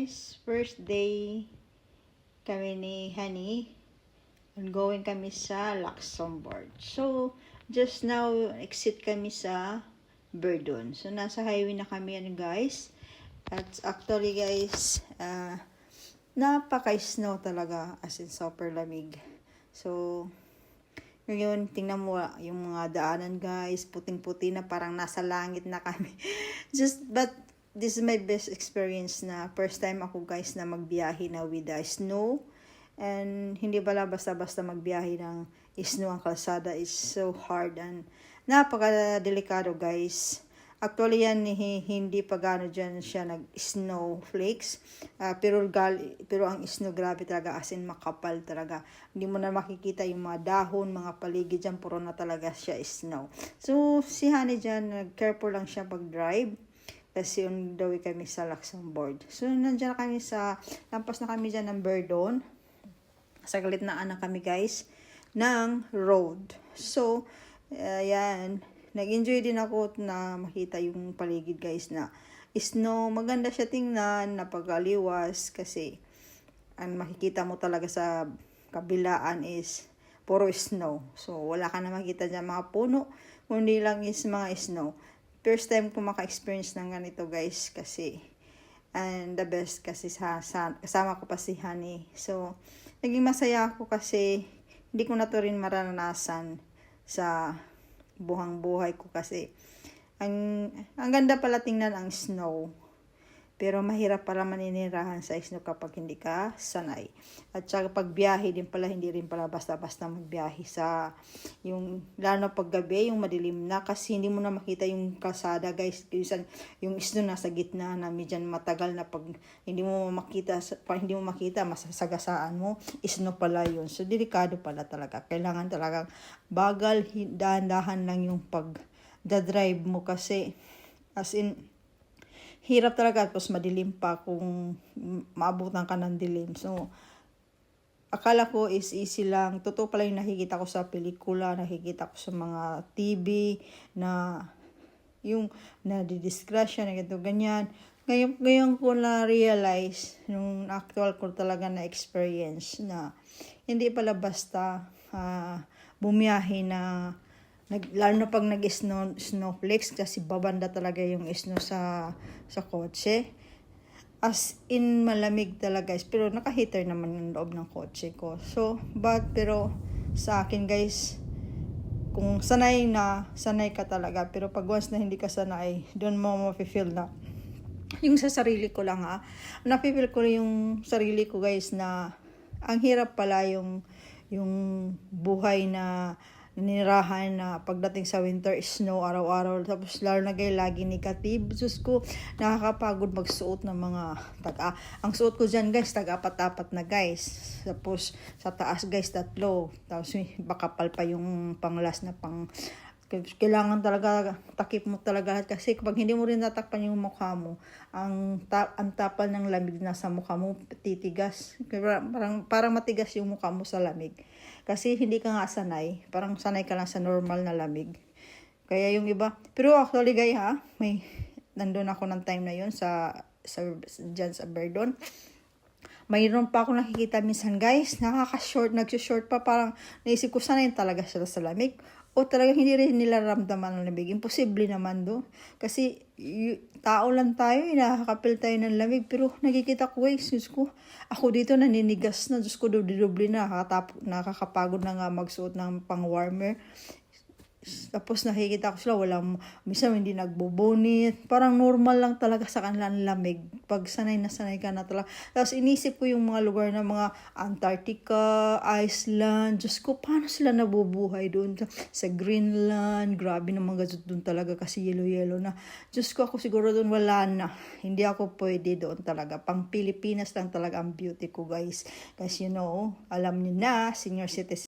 guys, first day kami ni Honey. Ongoing kami sa Luxembourg. So, just now, exit kami sa Verdun. So, nasa highway na kami yan guys. At actually guys, napaka-snow talaga, as in super lamig. So, ngayon, tingnan mo yung mga daanan guys, puting-puti na parang nasa langit na kami. But this is my best experience na first time ako guys na magbiyahe na with the snow. And hindi pala basta-basta magbiyahe ng snow ang kalsada. Is so hard and napaka-delikado guys. Actually yan, hindi pa gano dyan siya nag-snowflakes. Pero ang snow grabe talaga, as in makapal talaga. Hindi mo na makikita yung mga dahon, mga paligid dyan, puro na talaga siya snow. So si Honey dyan, careful lang siya pag-drive. Kasi on the way kami sa Luxembourg. So nandiyan na kami lampas na kami dyan ng Verdun. Saglit na anak kami guys ng road. So yan, nag-enjoy din ako na makita yung paligid guys na snow. Maganda siya tingnan, napagaliwas kasi ang makikita mo talaga sa kabilaan is puro snow. So wala ka na makita dyan mga puno, kundi lang is mga snow. First time ko maka-experience ng ganito guys kasi and the best kasi kasama ko pa si Honey. So naging masaya ako kasi hindi ko na to rin maranasan sa buhang buhay ko kasi ang ganda pala tingnan ang snow. Pero mahirap pala maninirahan sa snow kapag hindi ka sanay. At saka pag biyahe din pala, hindi rin pala basta-basta magbiyahe sa yung lalo pag gabi, yung madilim na kasi hindi mo na makita yung kalsada guys. Yung snow nasa gitna na medyan matagal na pag hindi mo makita masasagasaan mo, snow pala yun. So delikado pala talaga. Kailangan talagang bagal, dahan-dahan lang yung pag-drive mo kasi as in hirap talaga, tapos madilim pa kung maabutan ka ng dilim. So, akala ko is easy lang. Totoo pala yung nakikita ko sa pelikula, nakikita ko sa mga TV, na yung nadidisgrasya, na ganito, ganyan. Ngayon ko na-realize, yung actual ko talaga na-experience, na hindi pala basta bumiyahe na lalo na pag snowflakes kasi babanda talaga yung snow sa kotse. As in malamig talaga guys, pero naka-heater naman yung loob ng kotse ko. So, pero sa akin guys, kung sanay ka talaga, pero pag once na hindi ka sanay, doon mo mafe-feel na yung sa sarili ko lang nafe-feel ko yung sarili ko guys na ang hirap pala yung buhay na ninirahan na pagdating sa winter, snow araw-araw, tapos lalo na kayo lagi negative. Diyos ko, nakakapagod magsuot ng mga ang suot ko dyan guys, tag-apat-apat na guys, tapos sa taas guys 3, tapos bakapal pa yung panglas na kailangan talaga takip mo talaga kasi kapag hindi mo rin natakpan yung mukha mo, ang tapal ng lamig na sa mukha mo, titigas. Parang matigas yung mukha mo sa lamig. Kasi hindi ka nga sanay. Parang sanay ka lang sa normal na lamig. Kaya yung iba. Pero actually guys nandun ako ng time na yun dyan sa Verdun. Mayroon pa ako nakikita minsan guys, nagsushort pa, parang naisip ko sanay talaga sila sa lamig. O talagang hindi rin nila ramdaman ng lamig. Imposible naman do. Kasi tao lang tayo, nakakapil tayo ng lamig. Pero nakikita ko guys, Diyos ko, ako dito naninigas na. Diyos ko, doble na. Nakakapagod na nga magsuot ng pang-warmer. Tapos nakikita ko sila, minsan hindi nagbubunit. Parang normal lang talaga sa kanila ang lamig. Pag sanay na sanay ka na talaga. Tapos inisip ko yung mga lugar na mga Antarctica, Iceland. Diyos ko, paano sila nabubuhay doon? Sa Greenland, grabe naman gazot doon talaga kasi yellow na. Diyos ko, ako siguro doon wala na. Hindi ako pwede doon talaga. Pang Pilipinas lang talaga ang beauty ko guys. Kasi alam niyo na, senior citizen